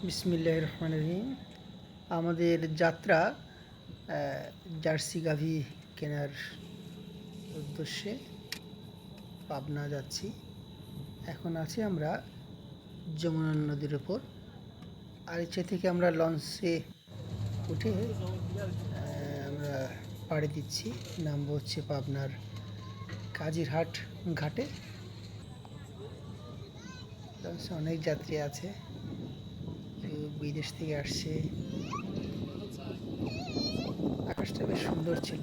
বিসমিল্লাহির রহমানির রহিম। আমাদের যাত্রা জার্সি গাভী কেনার উদ্দেশ্যে পাবনা যাচ্ছি। এখন আছি আমরা যমুনা নদীর ওপর। আরিচা থেকে আমরা লঞ্চে উঠে আমরা পাড়ি দিচ্ছি, নামবো হচ্ছে পাবনার কাজিরহাট ঘাটে। লঞ্চে অনেক যাত্রী আছে, বিদেশ থেকে আসছে। আকাশটা বেশ সুন্দর ছিল।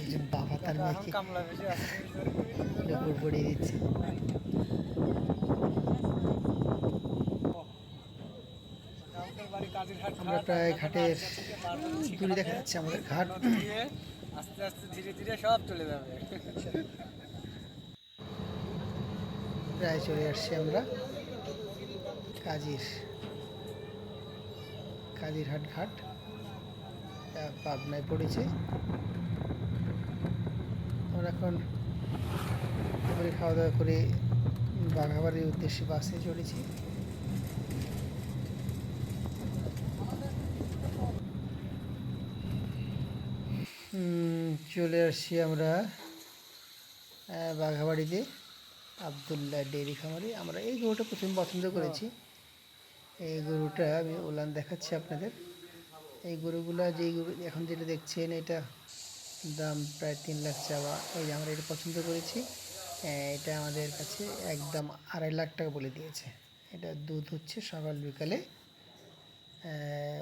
একজন বাবা তার মেয়েকে উপর পড়িয়ে দিচ্ছে। আমরা প্রায় ঘাটের দূরে দেখা যাচ্ছে আমাদের ঘাট। আস্তে আস্তে ধীরে ধীরে সব চলে যাবে। প্রায় চলে আসছি আমরা কাজিরহাট ঘাট, পাবনায় পড়েছে। আমরা এখন খাওয়া দাওয়া করে বাঘাবাড়ির উদ্দেশ্যে বাসে চড়েছি। চলে আসছি আমরা বাঘাবাড়িতে আবদুল্লাহ ডেয়ারি খামারে। আমরা এই গরুটা প্রথমে পছন্দ করেছি। এই গরুটা আমি ওলান দেখাচ্ছি আপনাদের। এই গরুগুলা যেই গরু এখন যেটা দেখছেন, এটা দাম প্রায় 3 লাখ চাওয়া। এই যে আমরা এটা পছন্দ করেছি। এটা আমাদের কাছে একদম 2.5 লাখ টাকা বলে দিয়েছে। এটা দুধ হচ্ছে সকাল বিকালে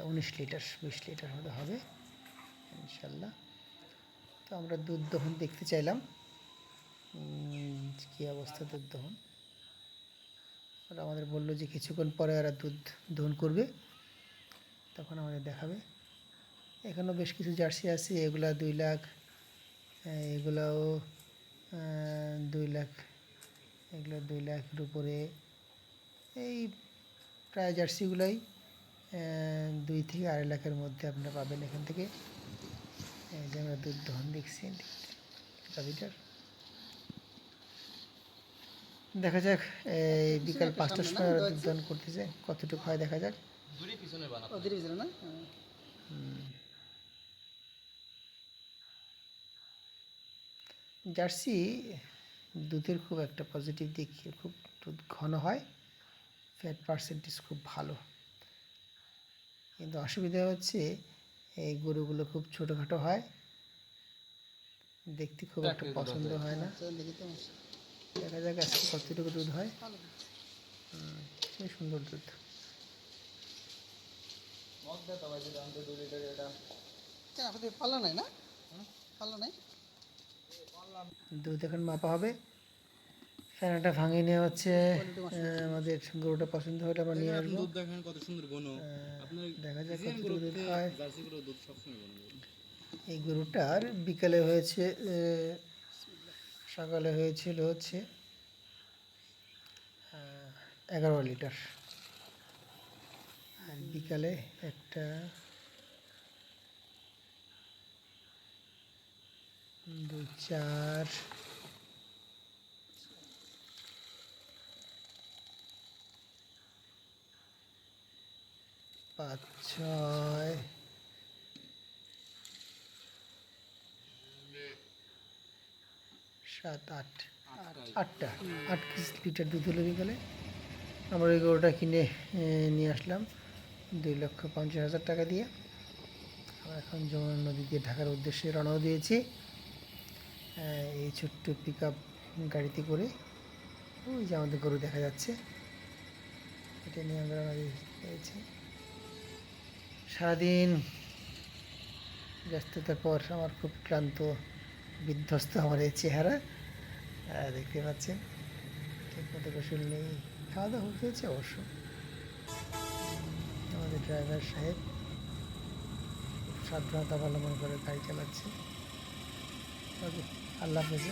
19 লিটার 20 লিটার মতো হবে ইনশাল্লাহ। তো আমরা দুধ দহন দেখতে চাইলাম, কী অবস্থা দুধ দহন। ওরা আমাদের বললো যে কিছুক্ষণ পরে ওরা দুধ দহন করবে, তখন আমাদের দেখাবে। এখানেও বেশ কিছু জার্সি আছে, এগুলা 2 লাখ, এগুলাও 2 লাখ, এগুলো 2 লাখের উপরে। এই প্রায় জার্সিগুলাই 2 থেকে 2.5 লাখের মধ্যে আপনারা পাবেন এখান থেকে। এই যে আমরা দুধ দহন দেখছি গাভীটার। দেখা যাক এই বিকাল 5টার সময় দুধ দহন করতেছে, কতটুকু হয় দেখা যাক। জার্সি দুধের খুব একটা পজিটিভ দিক, খুব দুধ ঘন হয়, ফ্যাট পার্সেন্টেজ খুব ভালো। কিন্তু অসুবিধা হচ্ছে এই গরুগুলো খুব ছোটোখাটো হয়, দেখতে খুব একটা পছন্দ হয় না। দেখা যাক আজকে কতটুকু দুধ হয়। খুবই সুন্দর দুধ। দুধ এখন মাপা হবে। ফেনাটা ভাঙিয়ে নেওয়া হচ্ছে। আমাদের গরুটা পছন্দ হলে আমরা নিয়ে আসবো। দেখা যাক কতটুকু দুধ হয়। এই গরুটার বিকালে হয়েছে, সকালে হয়েছিল হচ্ছে 11 লিটার, আর বিকালে একটা 2 4 5 6 7 8 8 লিটার দুধ হলো বিকালে। আমরা এই গরুটা কিনে নিয়ে আসলাম 2,50,000 টাকা দিয়ে। আমরা এখন যমুনা নদী দিয়ে ঢাকার উদ্দেশ্যে রওনা দিয়েছি এই ছোট্ট পিক আপ গাড়িতে করে। ওই যে আমাদের গরু দেখা যাচ্ছে, এটা নিয়ে আমরা রওনা দিয়েছি। সারাদিন ব্যস্ততার পর আমার খুব ক্লান্ত বিধ্বস্ত আমার এই চেহারা, দেখতে পাচ্ছেন। ঠিক মতো গোসল নেই, খাওয়া দাওয়া হয়েছে অবশ্য। আমাদের ড্রাইভার সাহেব খুব সাবধানতা অবলম্বন করে গাড়ি চালাচ্ছে। ওকে, আল্লাহ হাফেজ।